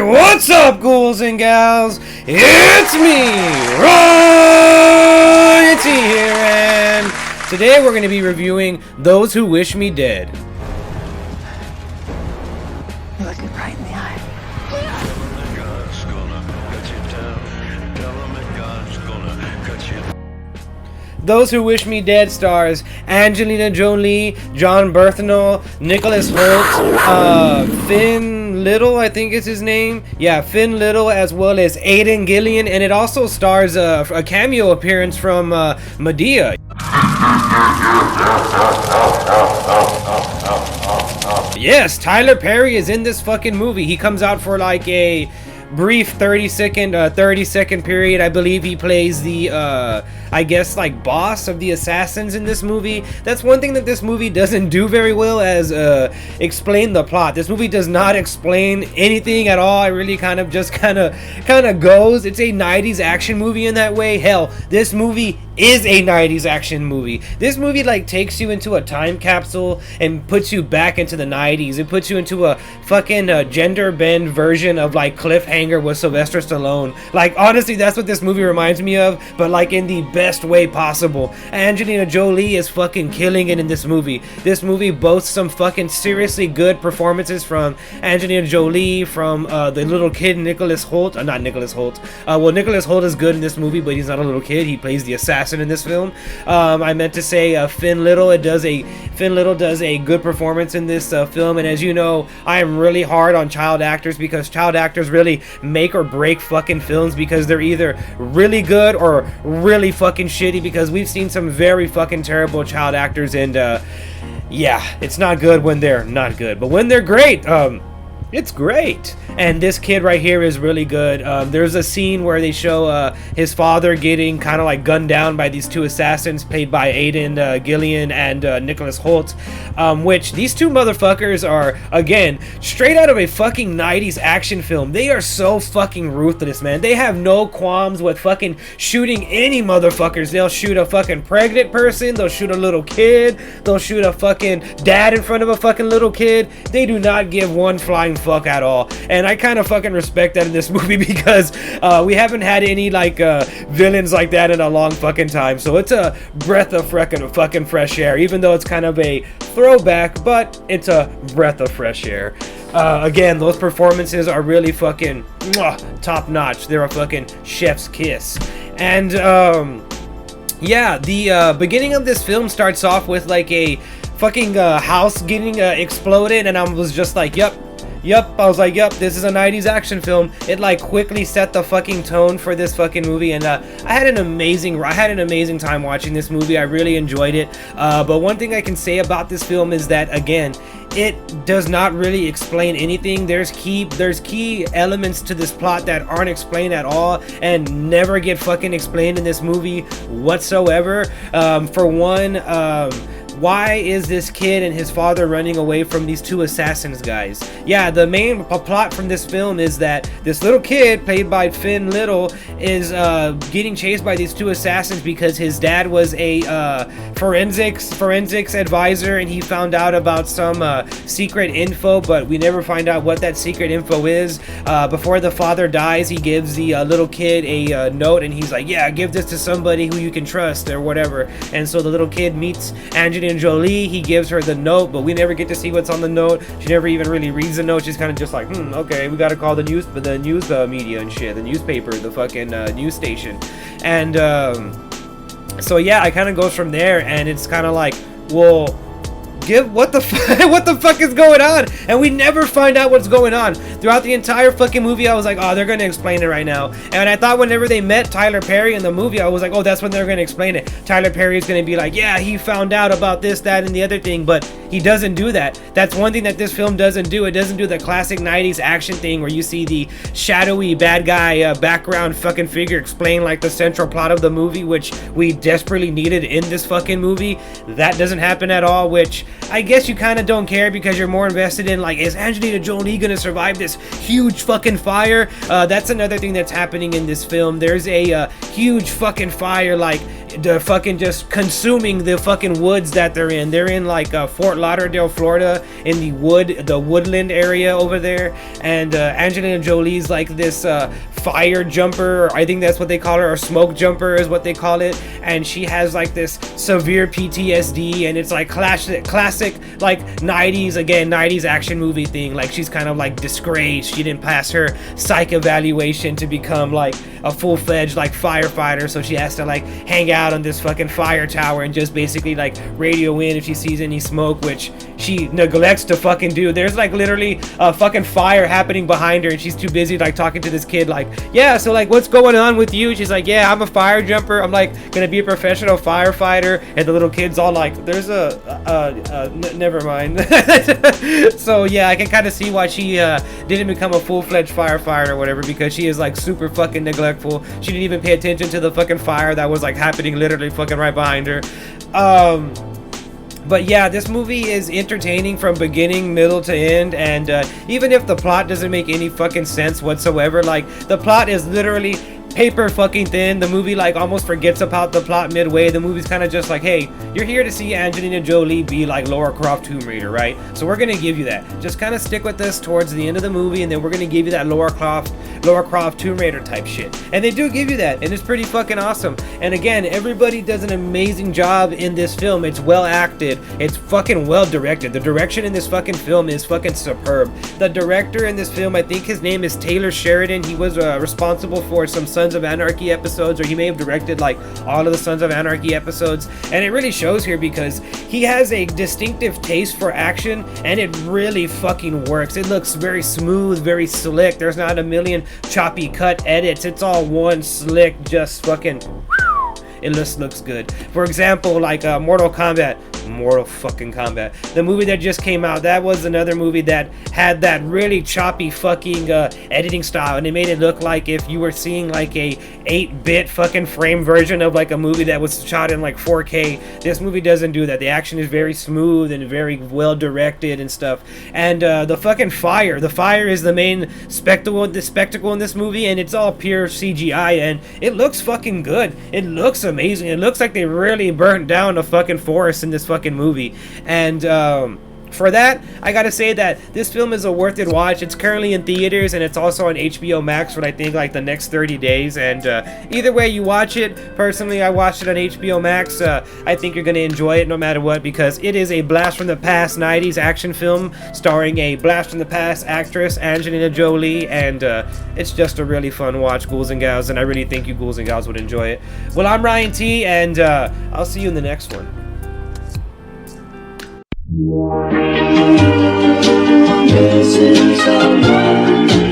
What's up, ghouls and gals? It's me, Ryan.T here, and today we're going to be reviewing Those Who Wish Me Dead. You're looking right in the eye. Those Who Wish Me Dead stars Angelina Jolie, John Berthnell, Nicholas Hoult, Finn Little, I think is his name. Yeah, Finn Little, as well as Aidan Gillian, and it also stars a cameo appearance from Medea. Yes, Tyler Perry is in this fucking movie. He comes out for like a brief 30 second period. I believe he plays the I guess like boss of the assassins in this movie. That's one thing that this movie doesn't do very well, as explain the plot. This movie does not explain anything at all. It really kind of goes. It's a 90s action movie in that way. Hell, this movie is a 90s action movie. This movie like takes you into a time capsule and puts you back into the 90s. It puts you into a fucking gender bend version of like Cliffhanger with Sylvester Stallone. Like, honestly, that's what this movie reminds me of, but like in the best way possible. Angelina Jolie is fucking killing it in this movie. This movie boasts some fucking seriously good performances from Angelina Jolie, from the little kid Nicholas Hoult. Not Nicholas Hoult. Well, Nicholas Hoult is good in this movie, but he's not a little kid. He plays the assassin in this film. I meant to say Finn Little. Finn Little does a good performance in this film, and as you know, I am really hard on child actors, because child actors really make or break fucking films, because they're either really good or really fucking shitty, because we've seen some very fucking terrible child actors, and yeah, it's not good when they're not good, but when they're great, it's great. And this kid right here is really good. There's a scene where they show his father getting kind of like gunned down by these two assassins played by Aidan Gillian and Nicholas Hoult, which these two motherfuckers are, again, straight out of a fucking 90s action film. They are so fucking ruthless, man. They have no qualms with fucking shooting any motherfuckers. They'll shoot a fucking pregnant person. They'll shoot a little kid. They'll shoot a fucking dad in front of a fucking little kid. They do not give one flying fuck at all. And I kind of fucking respect that in this movie, because we haven't had any like villains like that in a long fucking time. So it's a breath of fucking fresh air, even though it's kind of a throwback, but it's a breath of fresh air. Again, those performances are really fucking top notch. They're a fucking chef's kiss. And yeah, the beginning of this film starts off with like a fucking house getting exploded, and I was just like, yep, I was like, yep, this is a 90s action film. It like quickly set the fucking tone for this fucking movie, and I had an amazing time watching this movie. I really enjoyed it. But one thing I can say about this film is that, again, it does not really explain anything. There's key elements to this plot that aren't explained at all and never get fucking explained in this movie whatsoever. For one, why is this kid and his father running away from these two assassins guys? Yeah, the main plot from this film is that this little kid, played by Finn Little, is getting chased by these two assassins because his dad was a forensics advisor, and he found out about some secret info, but we never find out what that secret info is. Before the father dies, he gives the little kid a note, and he's like, yeah, give this to somebody who you can trust or whatever. And so the little kid meets Angelina Jolie. He gives her the note, but we never get to see what's on the note. She never even really reads the note. She's kind of just like, okay, we gotta call the news media and shit, the newspaper, the fucking news station. And so yeah, it kind of goes from there, and it's kind of like, well, what the fuck is going on? And we never find out what's going on. Throughout the entire fucking movie, I was like, oh, they're gonna explain it right now. And I thought whenever they met Tyler Perry in the movie, I was like, oh, that's when they're gonna explain it. Tyler Perry is gonna be like, yeah, he found out about this, that, and the other thing, but he doesn't do that. That's one thing that this film doesn't do. It doesn't do the classic 90s action thing where you see the shadowy bad guy background fucking figure explain like the central plot of the movie, which we desperately needed in this fucking movie. That doesn't happen at all, which I guess you kind of don't care, because you're more invested in, like, is Angelina Jolie gonna survive this huge fucking fire? That's another thing that's happening in this film. There's a huge fucking fire, like, the fucking just consuming the fucking woods that they're in. They're in like Fort Lauderdale, Florida, in the woodland area over there. And Angelina Jolie's like this fire jumper, or I think that's what they call her, or smoke jumper is what they call it. And she has like this severe PTSD, and it's like classic like 90s action movie thing. Like she's kind of like disgraced. She didn't pass her psych evaluation to become like a full-fledged like firefighter, so she has to like hang out on this fucking fire tower and just basically like radio in if she sees any smoke, which she neglects to fucking do. There's like literally a fucking fire happening behind her, and she's too busy like talking to this kid like, yeah, so like what's going on with you? She's like, yeah, I'm a fire jumper, I'm like gonna be a professional firefighter. And the little kid's all like, there's never mind. So yeah, I can kind of see why she didn't become a full-fledged firefighter or whatever, because she is like super fucking neglectful. She didn't even pay attention to the fucking fire that was like happening literally fucking right behind her. But yeah, this movie is entertaining from beginning, middle to end, and even if the plot doesn't make any fucking sense whatsoever, like the plot is literally paper fucking thin. The movie like almost forgets about the plot midway. The movie's kind of just like, hey, you're here to see Angelina Jolie be like Lara Croft Tomb Raider, right? So we're gonna give you that. Just kind of stick with us towards the end of the movie, and then we're gonna give you that Lara Croft Tomb Raider type shit. And they do give you that, and it's pretty fucking awesome. And again, everybody does an amazing job in this film. It's well acted. It's fucking well directed. The direction in this fucking film is fucking superb. The director in this film, I think his name is Taylor Sheridan. He was responsible for some Sons of Anarchy episodes, or he may have directed like all of the Sons of Anarchy episodes, and it really shows here because he has a distinctive taste for action, and it really fucking works. It looks very smooth, very slick. There's not a million choppy cut edits. It's all one slick, just fucking, it just looks good. For example, like Mortal fucking Kombat, the movie that just came out, that was another movie that had that really choppy fucking editing style, and it made it look like if you were seeing like a 8-bit fucking frame version of like a movie that was shot in like 4K. This movie doesn't do that. The action is very smooth and very well directed and stuff. And the fucking fire is the main spectacle in this movie, and it's all pure CGI, and it looks fucking good. It looks amazing. It looks like they really burnt down a fucking forest in this fucking movie. And for that, I gotta say that this film is a worth it watch. It's currently in theaters, and it's also on HBO Max for I think like the next 30 days. And either way you watch it, personally I watched it on HBO Max. I think you're gonna enjoy it no matter what, because it is a blast from the past 90s action film starring a blast from the past actress, Angelina Jolie, and it's just a really fun watch, ghouls and gals, and I really think you ghouls and gals would enjoy it. Well, I'm Ryan.T, and I'll see you in the next one. This is our life.